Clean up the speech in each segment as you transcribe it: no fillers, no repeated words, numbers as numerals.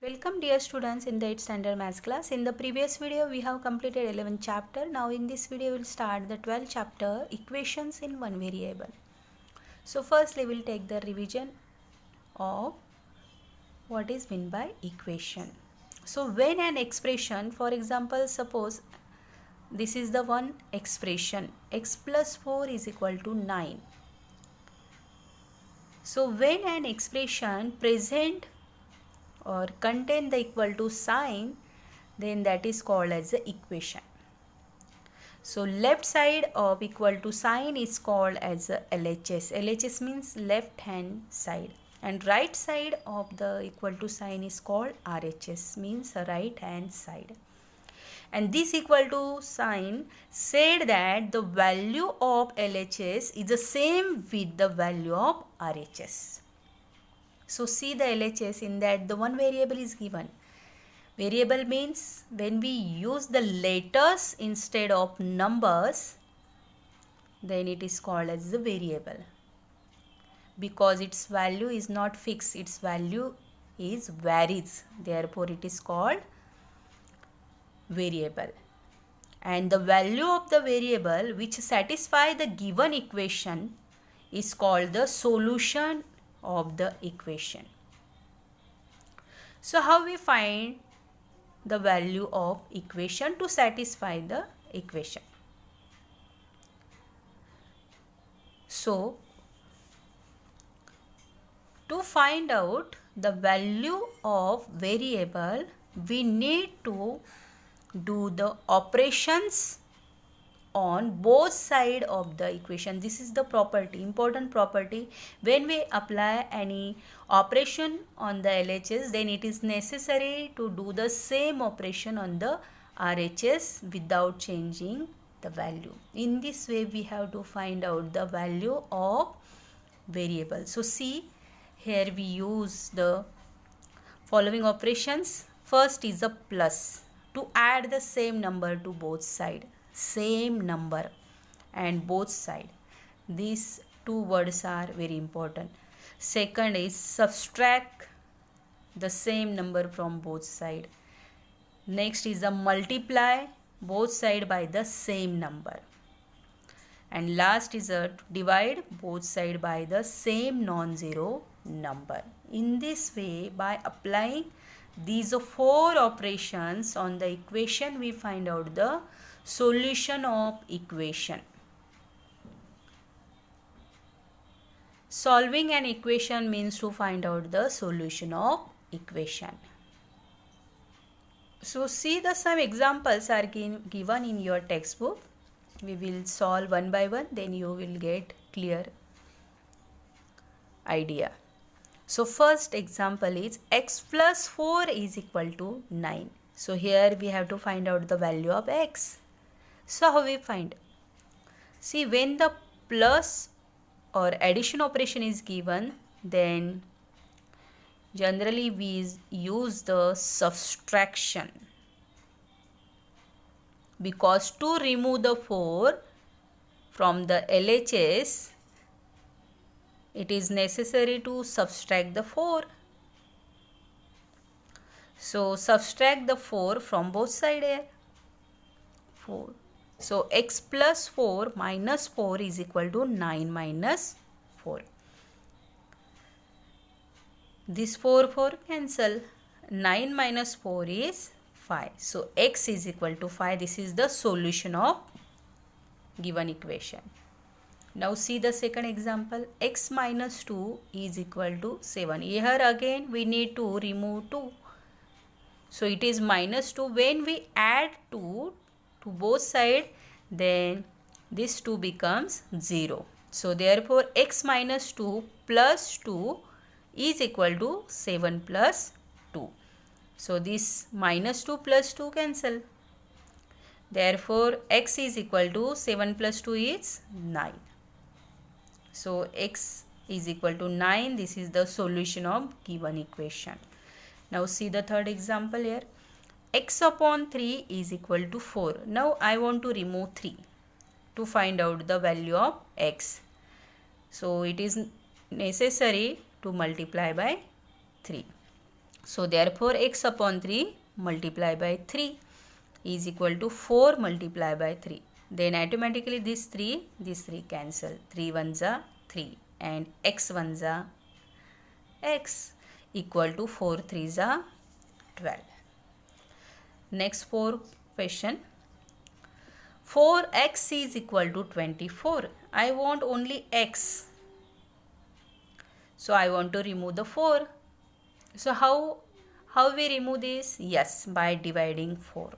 Welcome dear students in the 8th standard maths class. In the previous video we have completed 11th chapter. Now in this video we will start the 12th chapter, equations in one variable. So firstly we will take the revision of what is meant by equation. So when an expression, for example, suppose this is the one expression, x plus 4 is equal to 9. So when an expression present or contain the equal to sign, then that is called as the equation. So left side of equal to sign is called as a LHS. LHS means left hand side, and right side of the equal to sign is called RHS, means right hand side. And this equal to sign said that the value of LHS is the same with the value of RHS. So see the LHS, in that the one variable is given. Variable means when we use the letters instead of numbers, then it is called as the variable, because its value is not fixed, its value is varies, therefore it is called variable. And the value of the variable which satisfy the given equation is called the solution of the equation. So how we find the value of equation to satisfy the equation? So to find out the value of variable, we need to do the operations on both sides of the equation. This is the property, important property. When we apply any operation on the LHS, then it is necessary to do the same operation on the RHS without changing the value. In this way we have to find out the value of variable. So see, here we use the following operations. First is a plus, to add the same number to both sides, same number and both side. These two words are very important. Second is subtract the same number from both side. Next is a multiply both side by the same number. And last is a divide both side by the same non-zero number. In this way, by applying these four operations on the equation, we find out the solution of equation. Solving an equation means to find out the solution of equation. So see, the some examples are given in your textbook. We will solve one by one, then you will get clear idea. So first example is x plus 4 is equal to 9. So here we have to find out the value of x. So how we find? See, when the plus or addition operation is given, then generally we use the subtraction, because to remove the 4 from the LHS, it is necessary to subtract the 4. So subtract the 4 from both sides here. 4. So x plus 4 minus 4 is equal to 9 minus 4. This 4 cancel. 9 minus 4 is 5. So x is equal to 5. This is the solution of given equation. Now see the second example. X minus 2 is equal to 7. Here again we need to remove 2. So it is minus 2. When we add 2 to both sides, then this 2 becomes 0. So therefore x minus 2 plus 2 is equal to 7 plus 2. So this minus 2 plus 2 cancel. Therefore x is equal to 7 plus 2 is 9. So x is equal to 9. This is the solution of given equation. Now see the third example here. X upon 3 is equal to 4. Now I want to remove 3 to find out the value of x. So it is necessary to multiply by 3. So therefore x upon 3 multiplied by 3 is equal to 4 multiplied by 3. Then automatically these 3 cancel. 3 ones are 3 and x ones are x equal to 4 threes are 12. Next question. 4x is equal to 24. I want only x. So I want to remove the 4. So how we remove this? Yes, by dividing 4.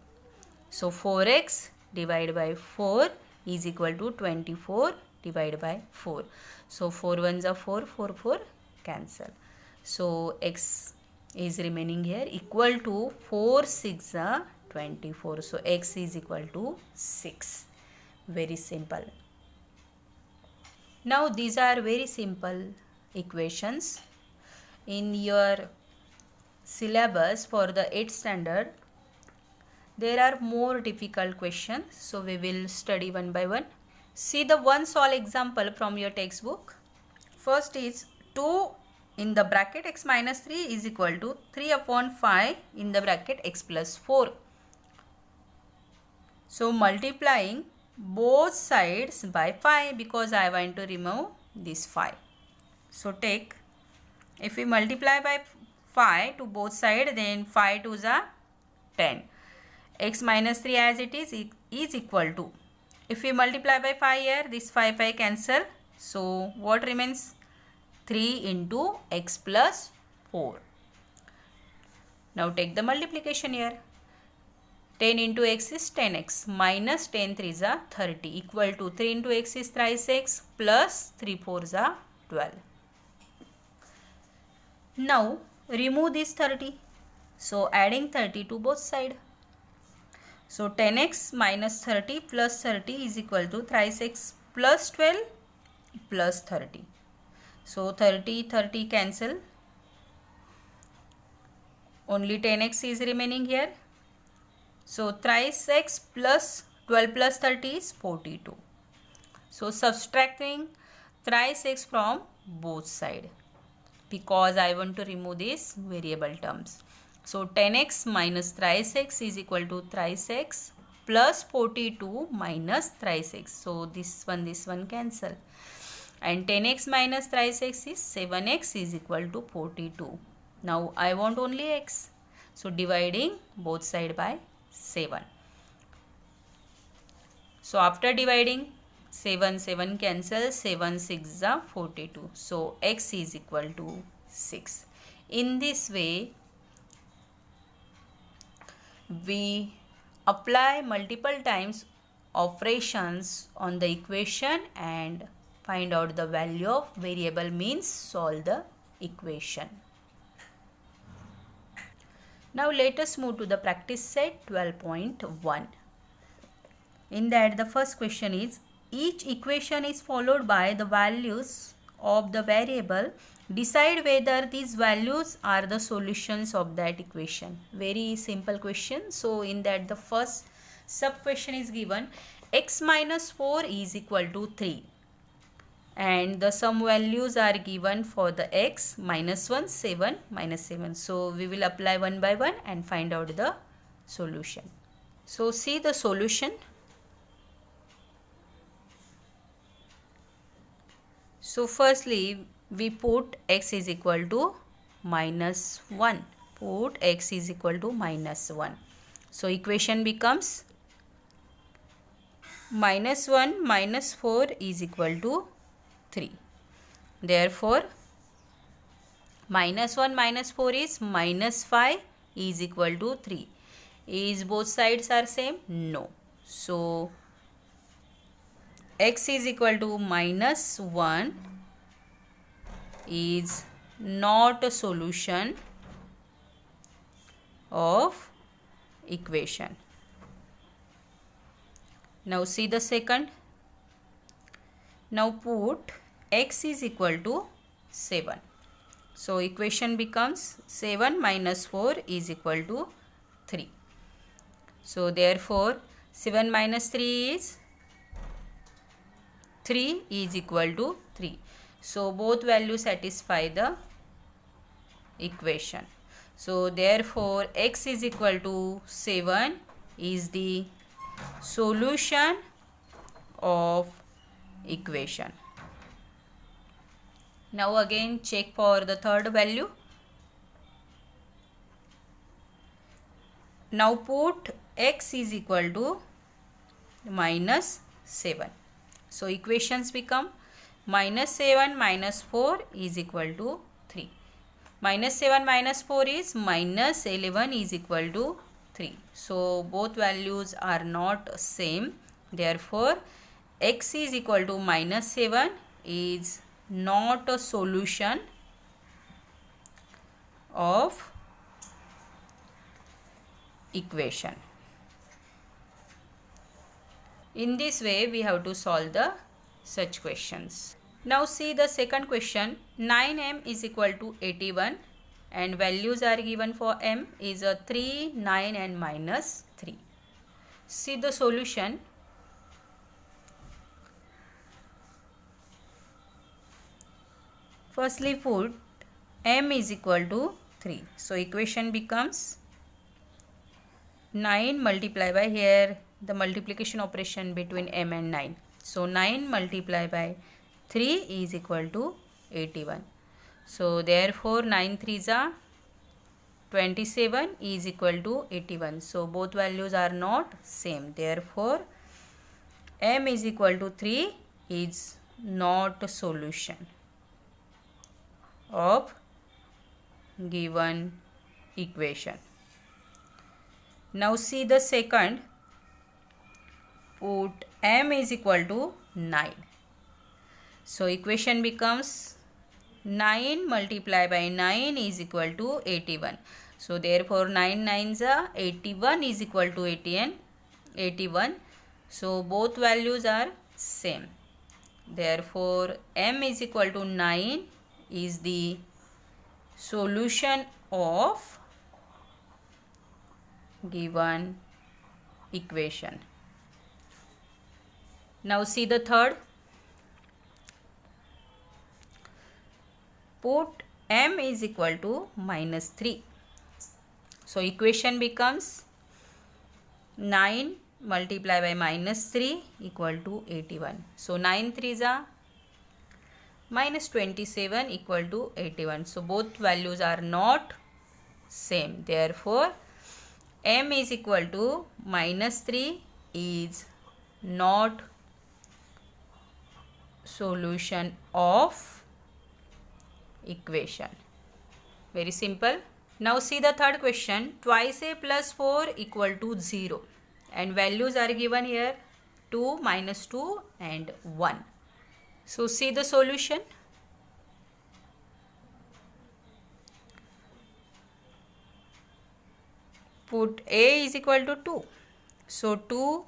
So 4x divided by 4 is equal to 24 divided by 4. So 4 ones are 4, 4 cancel. So x is remaining here equal to 4 6 are 24. So x is equal to 6. Very simple. Now these are very simple equations. In your syllabus for the 8th standard, there are more difficult questions. So we will study one by one. See the one solve example from your textbook. First is 2 in the bracket x minus 3 is equal to 3 upon 5 in the bracket x plus 4. So multiplying both sides by 5 because I want to remove this 5. So take, if we multiply by 5 to both sides, then 5 2s are 10. X minus 3 as it is equal to, if we multiply by 5 here, this 5 cancel. So what remains? 3 into x plus 4. Now take the multiplication here. 10 into x is 10x minus 10 3s are 30 equal to 3 into x is thrice x plus 3 4s are 12. Now remove this 30. So adding 30 to both sides. So 10x minus 30 plus 30 is equal to thrice x plus 12 plus 30. So 30 cancel. Only 10x is remaining here. So thrice x plus 12 plus 30 is 42. So subtracting thrice x from both sides because I want to remove these variable terms. So 10x minus thrice x is equal to thrice x plus 42 minus thrice x. So this one cancel. And 10x minus thrice x is 7x is equal to 42. Now I want only x. So dividing both sides by 7. So after dividing 7 cancel, 7 6 are 42. So x is equal to 6. In this way, we apply multiple times operations on the equation and find out the value of variable, means solve the equation. Now let us move to the practice set 12.1. In that the first question is, each equation is followed by the values of the variable. Decide whether these values are the solutions of that equation. Very simple question. So in that the first sub question is given, x minus 4 is equal to 3. And the sum values are given for the x minus 1, 7, minus 7. So we will apply one by one and find out the solution. So see the solution. So firstly we put x is equal to minus 1. Put x is equal to minus 1. So equation becomes minus 1 minus 4 is equal to 3. Therefore minus 1 minus 4 is minus 5 is equal to 3. Is both sides are same? No. So x is equal to minus 1 is not a solution of equation. Now see the second. Now put x is equal to 7. So equation becomes 7 minus 4 is equal to 3. So therefore 7 minus 3 is 3 is equal to 3. So both values satisfy the equation. So therefore x is equal to 7 is the solution of equation. Now again check for the third value. Now put x is equal to minus 7. So equations become minus 7 minus 4 is equal to 3. Minus 7 minus 4 is minus 11 is equal to 3. So both values are not same. Therefore x is equal to minus 7 is not a solution of equation. In this way we have to solve the such questions. Now see the second question. 9m is equal to 81 and values are given for m is a 3, 9 and minus 3. See the solution. Firstly put m is equal to 3. So equation becomes 9 multiplied by, here the multiplication operation between m and 9. So 9 multiplied by 3 is equal to 81. So therefore 9 3s are 27 is equal to 81. So both values are not same. Therefore m is equal to 3 is not a solution of given equation. Now see the second. Put m is equal to 9. So equation becomes 9 multiplied by 9 is equal to 81. So therefore 9 9s are 81 is equal to 81. So both values are same. Therefore m is equal to 9 is the solution of given equation. Now see the third. Put m is equal to minus 3. So equation becomes 9 multiplied by minus 3 equal to 81. So 9 3s are minus 27 equal to 81. So both values are not same. Therefore m is equal to minus 3 is not solution of equation. Very simple. Now see the third question. Twice a plus 4 equal to 0 and values are given here 2, minus 2 and 1. So see the solution. Put a is equal to 2. So 2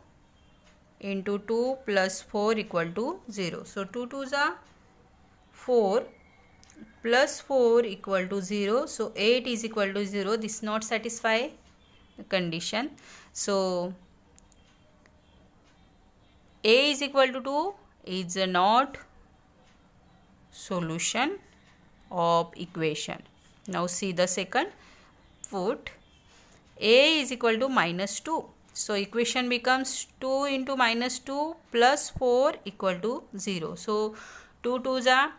into 2 plus 4 equal to 0. So 2 2s are 4 plus 4 equal to 0. So 8 is equal to 0. This not satisfy the condition. So a is equal to 2 is not solution of equation. Now see the second. Put a is equal to minus 2. So equation becomes 2 into minus 2 plus 4 equal to 0. So 2 2s are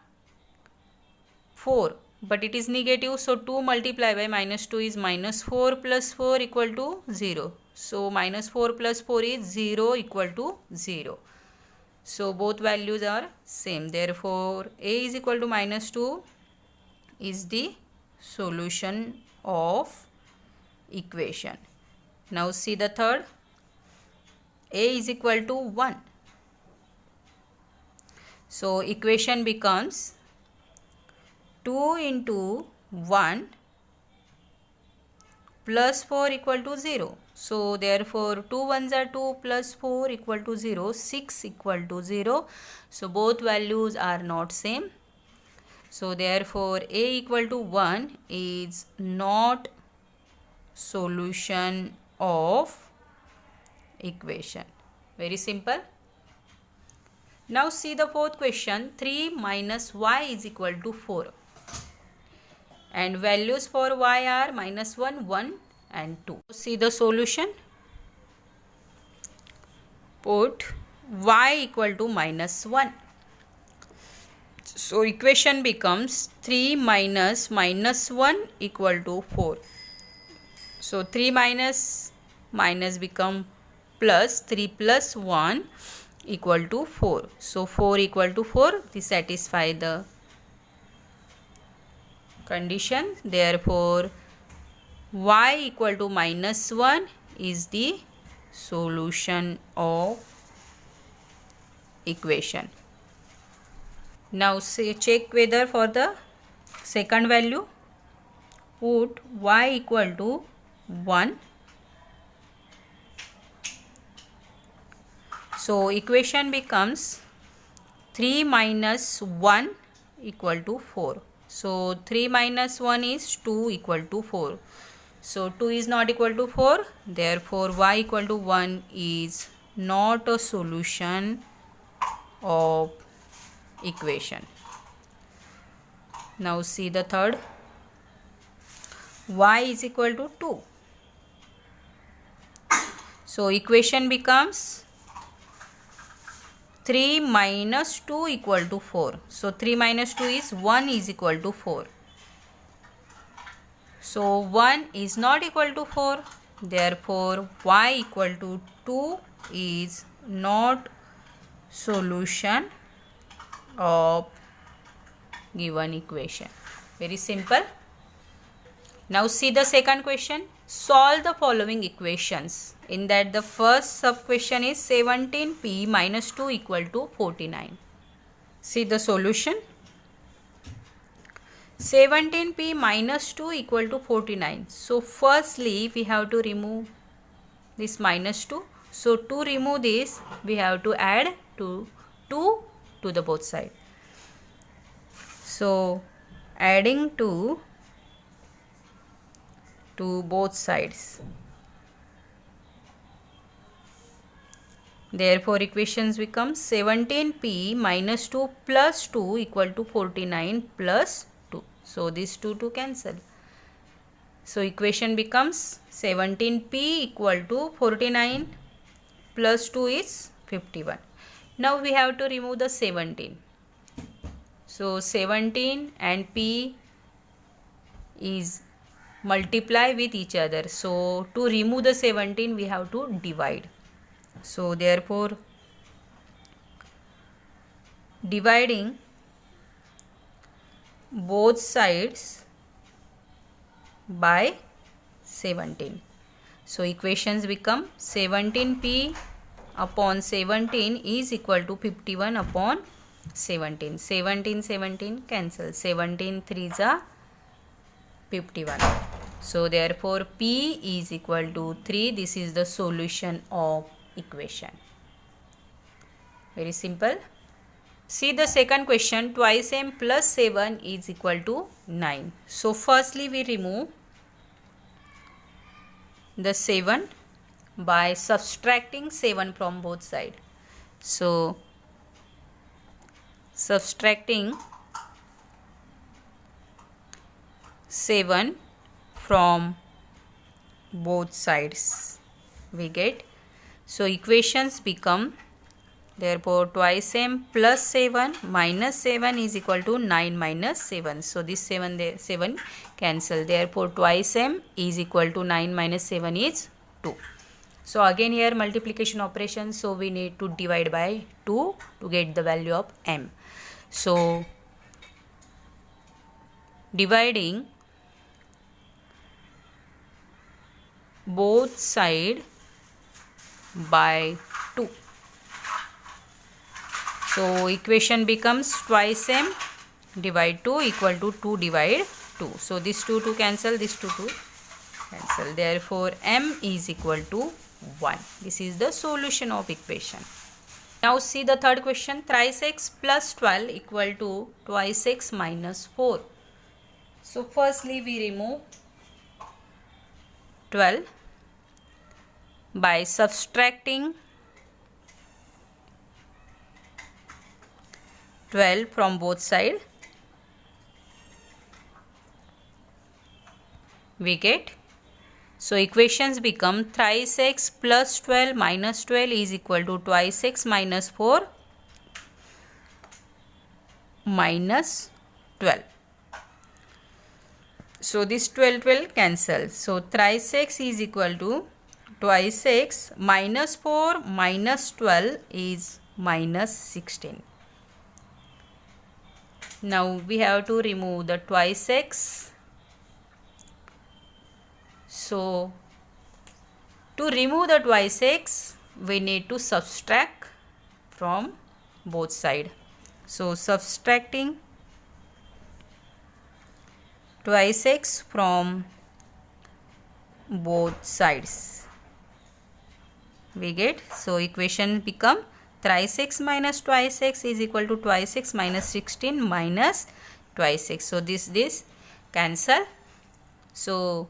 4, but it is negative. So 2 multiplied by minus 2 is minus 4 plus 4 equal to 0. So minus 4 plus 4 is 0 equal to 0. So both values are same. Therefore a is equal to minus 2 is the solution of equation. Now see the third. A is equal to 1. So equation becomes 2 into 1 plus 4 equal to 0. So therefore 2 1s are 2 plus 4 equal to 0. 6 equal to 0. So both values are not same. So therefore a equal to 1 is not solution of equation. Very simple. Now see the fourth question. 3 minus y is equal to 4 and values for y are minus 1, 1 and 2. See the solution. Put y equal to minus 1. So equation becomes 3 minus minus 1 equal to 4. So 3 minus minus become plus, 3 plus 1 equal to 4. So 4 equal to 4, this satisfy the condition. Therefore y equal to minus 1 is the solution of equation. Now say check whether for the second value. Put y equal to 1. So equation becomes 3 minus 1 equal to 4. So 3 minus 1 is 2 equal to 4. So 2 is not equal to 4. Therefore y equal to 1 is not a solution of equation. Now see the third. Y is equal to 2. So equation becomes 3 minus 2 equal to 4. So 3 minus 2 is 1 is equal to 4. So 1 is not equal to 4. Therefore y equal to 2 is not solution of given equation. Very simple. Now see the second question. Solve the following equations. In that the first sub question is 17p minus 2 equal to 49. See the solution. 17p minus 2 equal to 49. So firstly we have to remove this minus 2. So to remove this we have to add 2 to the both side. So adding 2 to both sides. Therefore equations become 17p minus 2 plus 2 equal to 49 plus 2. So these 2 to cancel. So equation becomes 17p equal to 49 plus 2 is 51. Now we have to remove the 17. So 17 and p is multiply with each other. So to remove the 17 we have to divide. So therefore dividing both sides by 17. So equations become 17p upon 17 is equal to 51 upon 17. 17 cancel. 17 3s are 51. So therefore p is equal to 3. This is the solution of equation. Very simple. See the second question. Twice m plus 7 is equal to 9. So firstly we remove the 7 by subtracting 7 from both sides. So subtracting 7 from both sides we get. So equations become, therefore twice m plus 7 minus 7 is equal to 9 minus 7. So this 7 cancel. Therefore twice m is equal to 9 minus 7 is 2. So again here multiplication operation. So we need to divide by 2 to get the value of m. So dividing both side by 2. So equation becomes twice m divide 2 equal to 2 divide 2. So this 2 to cancel, this 2 to cancel. Therefore m is equal to 1. This is the solution of equation. Now see the third question. Thrice x plus 12 equal to twice x minus 4. So firstly we remove 12 by subtracting 12 from both sides. we get. So equations become thrice x plus 12 minus 12 is equal to twice x minus 4 minus 12. So this 12 will cancel. So thrice x is equal to twice x minus 4 minus 12 is minus 16. Now we have to remove the twice x. So to remove the twice x, we need to subtract from both sides. So subtracting twice x from both sides, we get. So equation become thrice x minus twice x is equal to twice x minus 16 minus twice x. So this cancel. So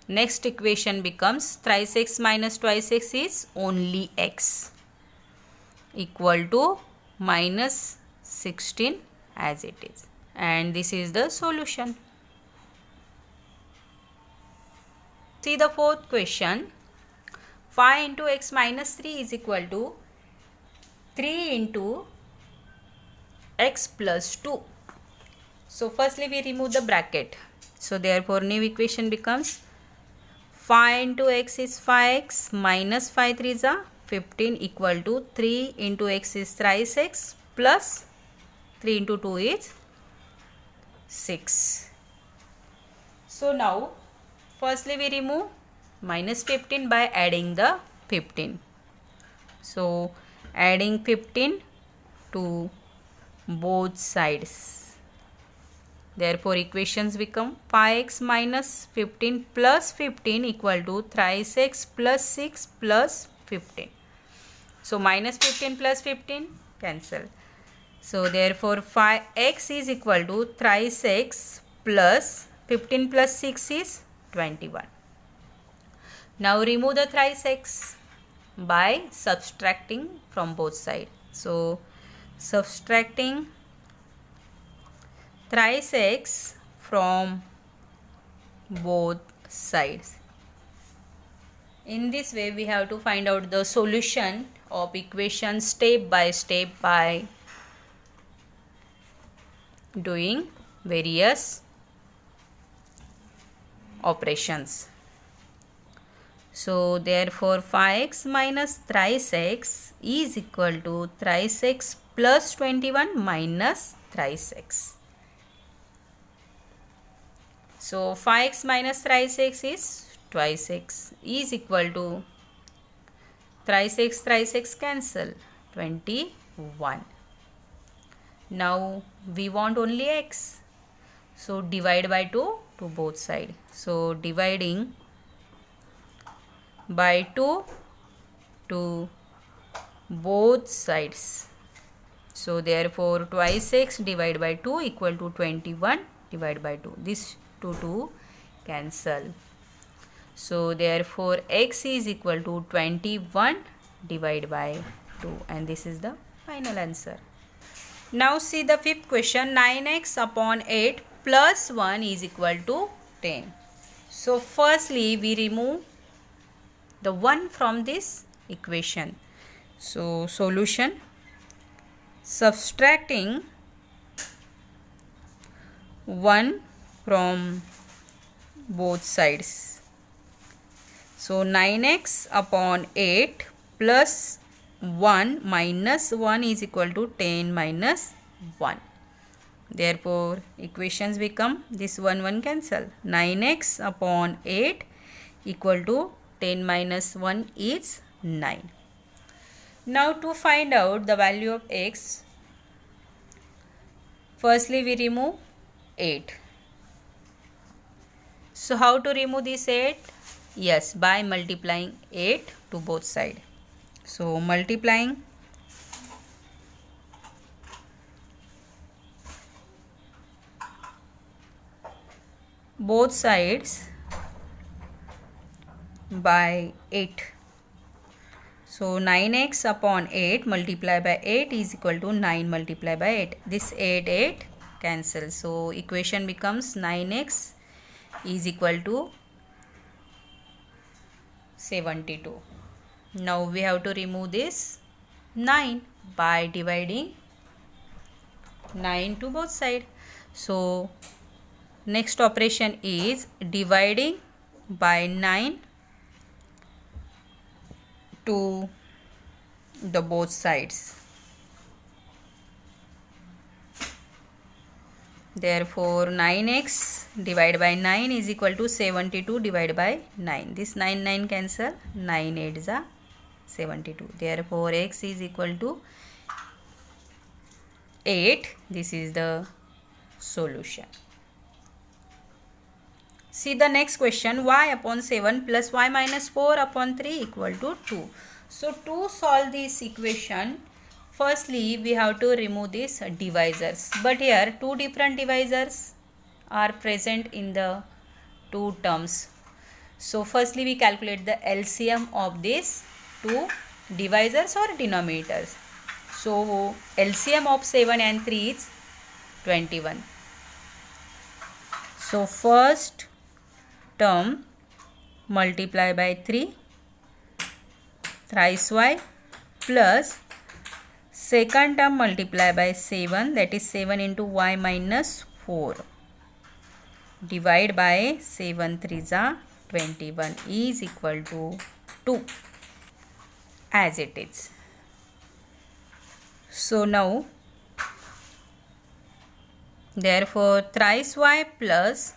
next equation becomes thrice x minus twice x is only x equal to minus 16 as it is. And this is the solution. See the fourth question. 5 into x minus 3 is equal to 3 into x plus 2. So firstly we remove the bracket. So therefore new equation becomes 5 into x is 5x minus 5 3 is 15 equal to 3 into x is thrice x plus 3 into 2 is 6. So now firstly we remove minus 15 by adding the 15. So adding 15 to both sides. Therefore equations become 5x minus 15 plus 15 equal to thrice x plus 6 plus 15. So minus 15 plus 15 cancel. So therefore 5x is equal to thrice x plus 15 plus 6 is 21. Now remove the thrice x by subtracting from both sides. So subtracting thrice x from both sides. In this way we have to find out the solution of equation step by step by doing various operations. So therefore 5x minus thrice x is equal to thrice x plus 21 minus thrice x. So 5x minus thrice x is twice x is equal to thrice x cancel 21. Now we want only x. So divide by 2 to both sides. So dividing by 2 to both sides. So therefore twice x divided by 2 equal to 21 divided by 2. This 2 cancel. So therefore x is equal to 21 divided by 2, and this is the final answer. Now see the fifth question. 9x upon 8 plus 1 is equal to 10. So firstly we remove the 1 from this equation. So solution, subtracting 1 from both sides. So 9x upon 8 plus 1 minus 1 is equal to 10 minus 1. Therefore equations become this 1 cancel. 9x upon 8 equal to 10 minus 1 is 9. Now to find out the value of x, firstly we remove 8. So how to remove this 8? Yes, by multiplying 8 to both sides. So multiplying both sides by 8. So 9x upon 8 multiplied by 8 is equal to 9 multiplied by 8. This 8 cancels. So equation becomes 9x is equal to 72. Now we have to remove this 9 by dividing 9 to both sides. So next operation is dividing by 9 to the both sides. Therefore 9x divided by 9 is equal to 72 divided by 9. This 9 cancel, 9 8 is 72. Therefore x is equal to 8. This is the solution. See the next question, y upon 7 plus y minus 4 upon 3 equal to 2. So to solve this equation, firstly we have to remove these divisors. But here two different divisors are present in the two terms. So firstly we calculate the LCM of these two divisors or denominators. So LCM of 7 and 3 is 21. So first term multiply by 3 thrice y plus second term multiply by 7, that is 7 into y minus 4, divide by 7 3s are 21 is equal to 2 as it is. So now therefore thrice y plus,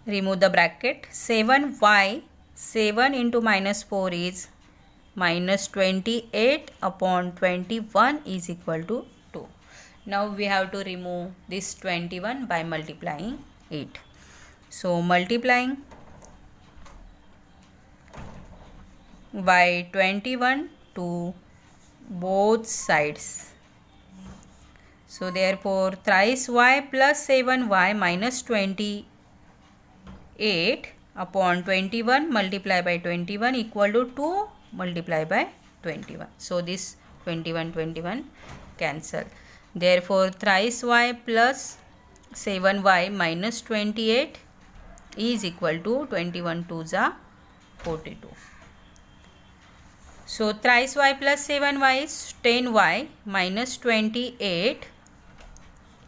remove the bracket, 7y, 7 into minus 4 is minus 28 upon 21 is equal to 2. Now we have to remove this 21 by multiplying it. So multiplying by 21 to both sides. So therefore thrice y plus 7y minus 28 upon 21 multiply by 21 equal to 2 multiply by 21. So this 21 cancel. Therefore thrice y plus 7y minus 28 is equal to 21 2s are 42. So thrice y plus 7y is 10y minus 28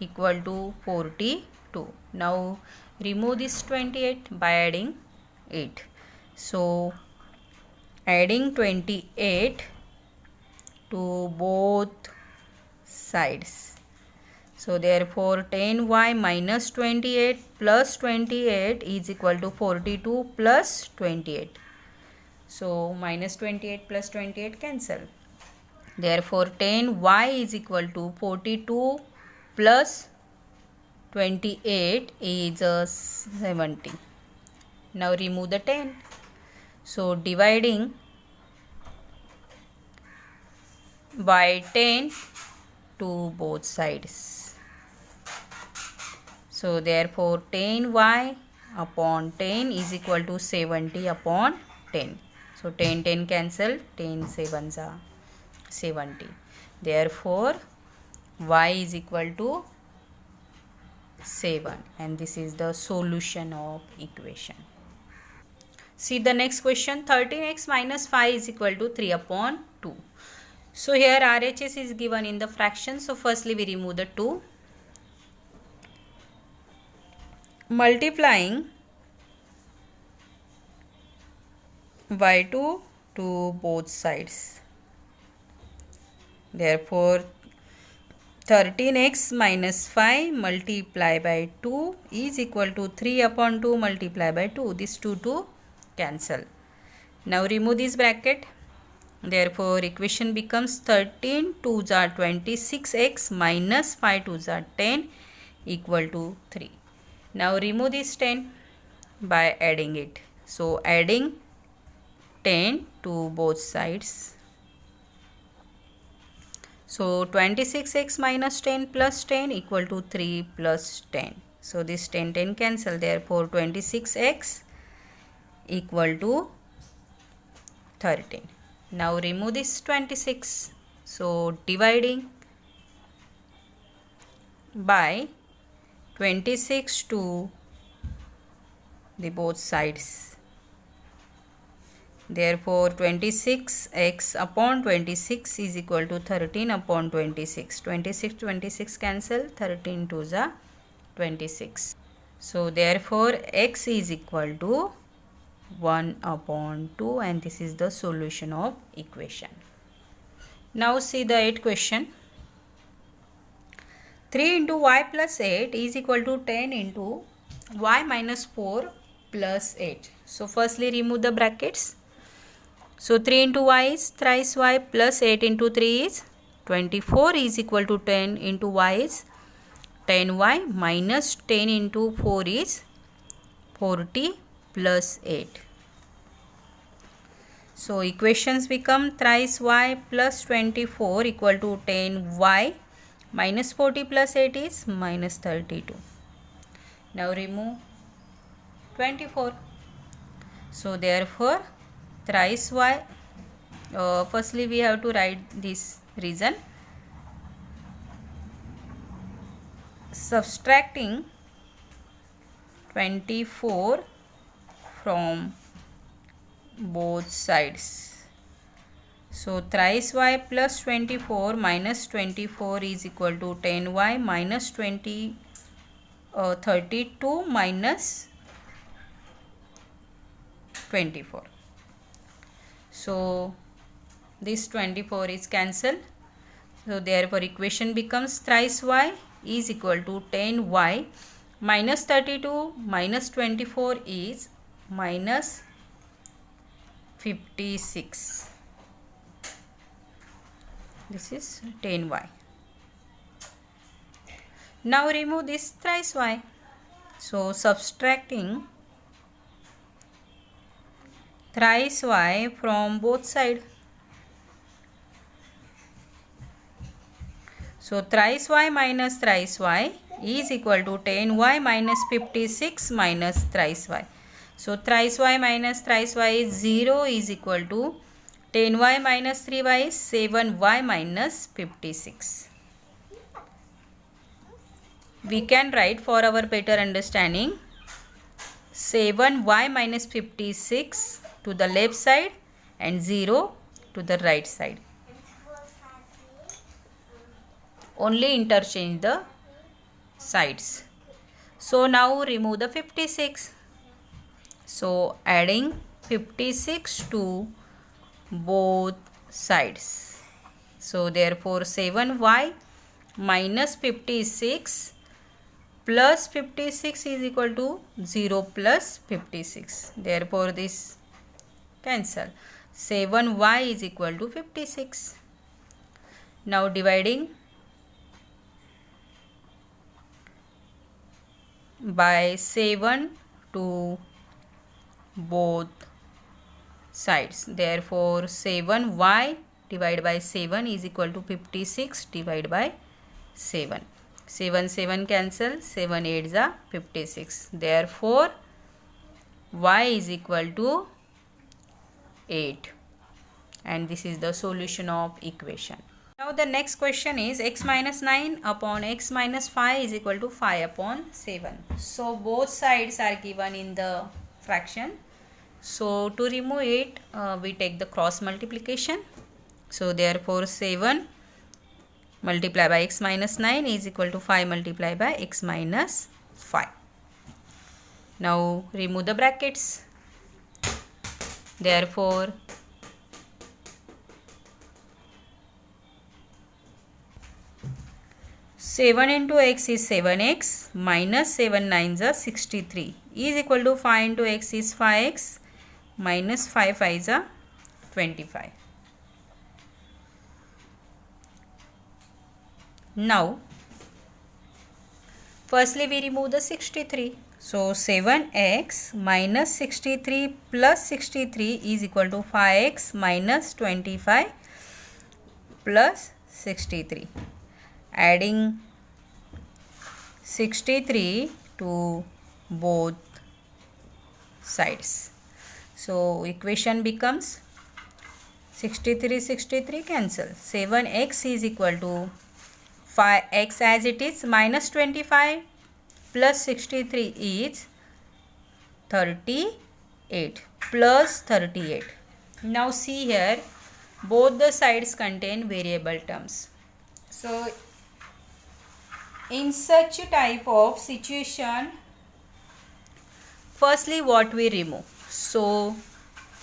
equal to 42. Now remove this 28 by adding 8. So adding 28 to both sides. So therefore 10y minus 28 plus 28 is equal to 42 plus 28. So minus 28 plus 28 cancel. Therefore 10y is equal to 42 plus 28 is 70. Now remove the 10. So dividing by 10 to both sides. So therefore 10y upon 10 is equal to 70 upon 10. So 10 cancel, 10 7s are 70. Therefore y is equal to 7, and this is the solution of equation. See the next question, 13x minus 5 is equal to 3 upon 2. So here RHS is given in the fraction. So firstly we remove the 2. Multiplying by 2 to both sides. Therefore 13x minus 5 multiply by 2 is equal to 3 upon 2 multiply by 2. This 2 cancel. Now remove this bracket. Therefore equation becomes 13 2s are 26x minus 5 2s are 10 equal to 3. Now remove this 10 by adding it. So adding 10 to both sides. So 26x minus 10 plus 10 equal to 3 plus 10. So this 10 cancel. Therefore 26x equal to 13. Now remove this 26. So dividing by 26 to the both sides. Therefore 26x upon 26 is equal to 13 upon 26. 26 cancel, 13 2s are 26. So therefore x is equal to 1 upon 2, and this is the solution of equation. Now see the 8th question. 3 into y plus 8 is equal to 10 into y minus 4 plus 8. So firstly remove the brackets. So 3 into y is thrice y plus 8 into 3 is 24 is equal to 10 into y is 10y minus 10 into 4 is 40 plus 8. So equations become thrice y plus 24 equal to 10y minus 40 plus 8 is minus 32. Now remove 24. So therefore thrice y, firstly we have to write this reason. Subtracting 24 from both sides. So thrice y plus 24 minus 24 is equal to 10y minus 32 minus 24. So this 24 is cancelled. So therefore equation becomes thrice y is equal to 10y minus 32 minus 24 is minus 56. This is 10y. Now remove this thrice y. So subtracting thrice y from both sides. So thrice y minus thrice y is equal to 10y minus 56 minus thrice y. So thrice y minus thrice y is 0 is equal to 10y minus 3y is 7y minus 56. We can write for our better understanding 7y minus 56 to the left side and 0 to the right side. Only interchange the sides. So now remove the 56. So adding 56 to both sides. So therefore 7y minus 56 plus 56 is equal to 0 plus 56. Therefore this cancel. 7y is equal to 56. Now dividing by 7 to both sides. Therefore 7y divided by 7 is equal to 56 divided by 7. 7 cancel, 7 8s are 56. Therefore y is equal to 8, and this is the solution of equation. Now the next question is x minus 9 upon x minus 5 is equal to 5 upon 7. So both sides are given in the fraction. So to remove it, we take the cross multiplication. So therefore 7 multiplied by x minus 9 is equal to 5 multiplied by x minus 5. Now remove the brackets. Therefore 7 into x is 7x minus 7 9s are 63 is equal to 5 into x is 5x minus 5 5s are 25. Now firstly we remove the 63. So 7x minus 63 plus 63 is equal to 5x minus 25 plus 63. Adding 63 to both sides. So equation becomes 63 cancel. 7x is equal to 5x as it is minus 25 plus 63 is 38 plus 38. Now see here, both the sides contain variable terms. So in such type of situation, firstly what we remove? So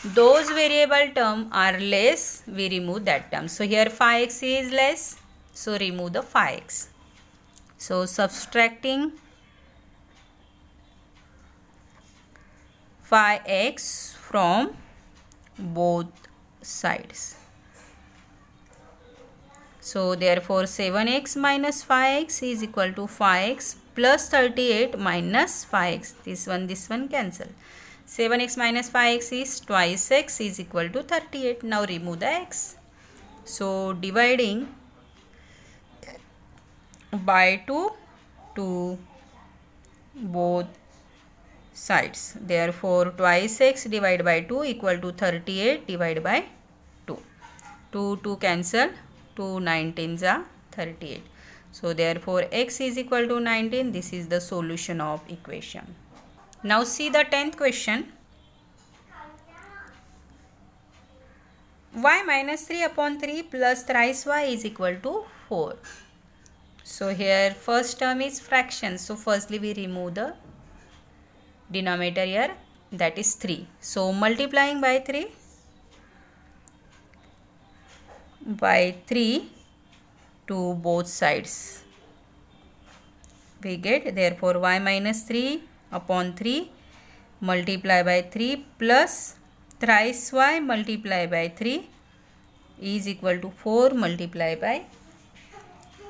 those variable term are less, we remove that term. So here 5x is less, so remove the 5x. So subtracting 5x from both sides. So therefore 7x minus 5x is equal to 5x plus 38 minus 5x. This one cancel. 7x minus 5x is twice x is equal to 38. Now remove the x. So dividing by 2 to both sides. Therefore twice x divided by 2 equal to 38 divided by 2. 2 cancel. 2 19s are 38. So therefore x is equal to 19. This is the solution of equation. Now see the 10th question. Y minus 3 upon 3 plus thrice y is equal to 4. So here first term is fraction. So firstly we remove the denominator here, that is 3. So multiplying by 3 to both sides, we get therefore y minus 3 upon 3 multiply by 3 plus thrice y multiply by 3 is equal to 4 multiply by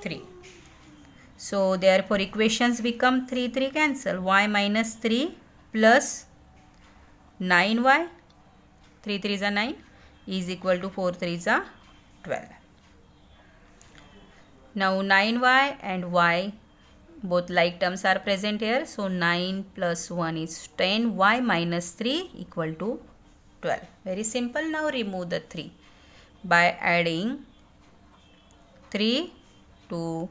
3. So therefore equations become 3 cancel. Y minus 3 plus 9y, 3 3s are 9, is equal to 4 3s are 12. Now 9y and y both like terms are present here. So 9 plus 1 is 10. Y minus 3 equal to 12. Very simple. Now remove the 3 by adding 3 to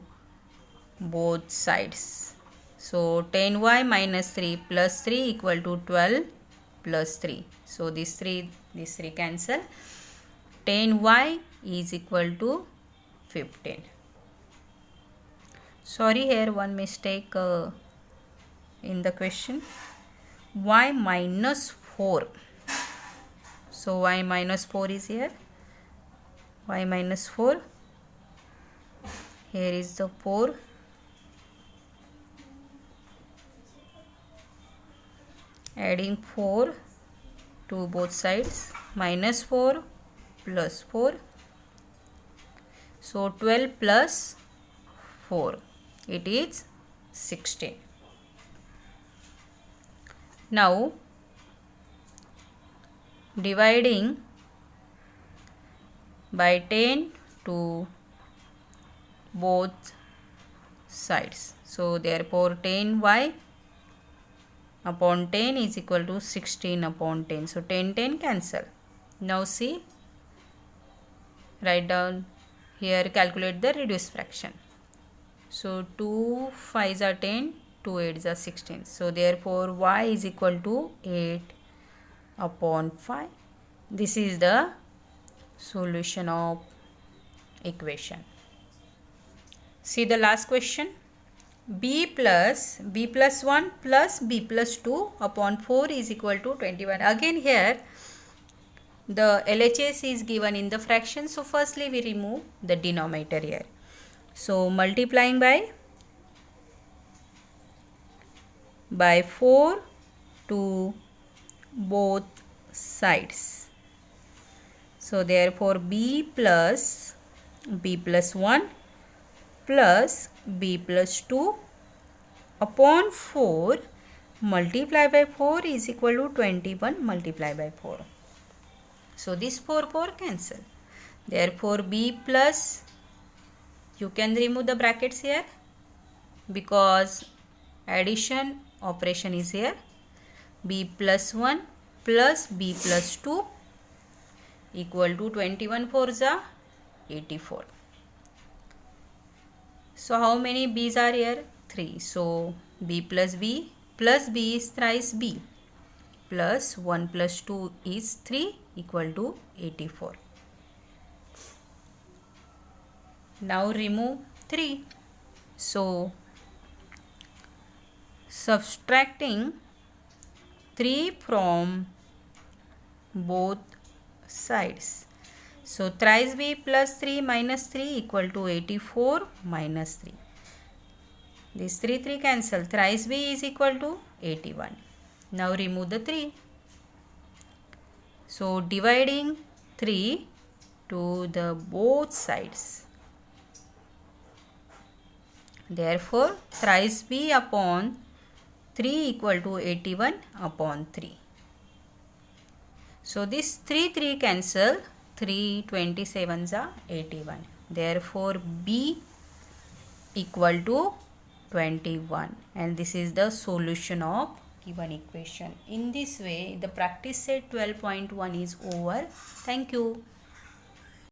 both sides. So 10y minus 3 plus 3 equal to 12 plus 3. So these three cancel. 10y is equal to 15. Sorry, here one mistake in the question. Y minus 4. So y minus 4 is here. Y minus 4. Here is the 4. Adding 4 to both sides, minus 4 plus 4. So 12 plus 4, it is 16. Now dividing by 10 to both sides. So therefore 10y upon 10 is equal to 16 upon 10. So 10 cancel. Now see, write down here, calculate the reduced fraction. So 2 5s are 10, 2 8s are 16. So therefore y is equal to 8 upon 5. This is the solution of equation. See the last question. b plus 1 plus b plus 2 upon 4 is equal to 21. Again here the LHS is given in the fraction. So firstly we remove the denominator here. So multiplying by 4 to both sides. So therefore b plus 1 plus b plus 2 upon 4 multiply by 4 is equal to 21 multiply by 4. So this 4 cancel. Therefore b plus, you can remove the brackets here because addition operation is here. B plus 1 plus b plus 2 equal to 21 4s are 84. So how many b's are here? 3. So b plus b is thrice b. plus 1 plus 2 is 3 equal to 84. Now remove 3. So subtracting 3 from both sides. So thrice b plus 3 minus 3 equal to 84 minus 3. These 3 cancel. Thrice b is equal to 81. Now remove the 3. So dividing 3 to the both sides. Therefore thrice b upon 3 equal to 81 upon 3. So this 3 cancel. 3 27s are 81. Therefore b equal to 21, and this is the solution of given equation. In this way the practice set 12.1 is over. Thank you.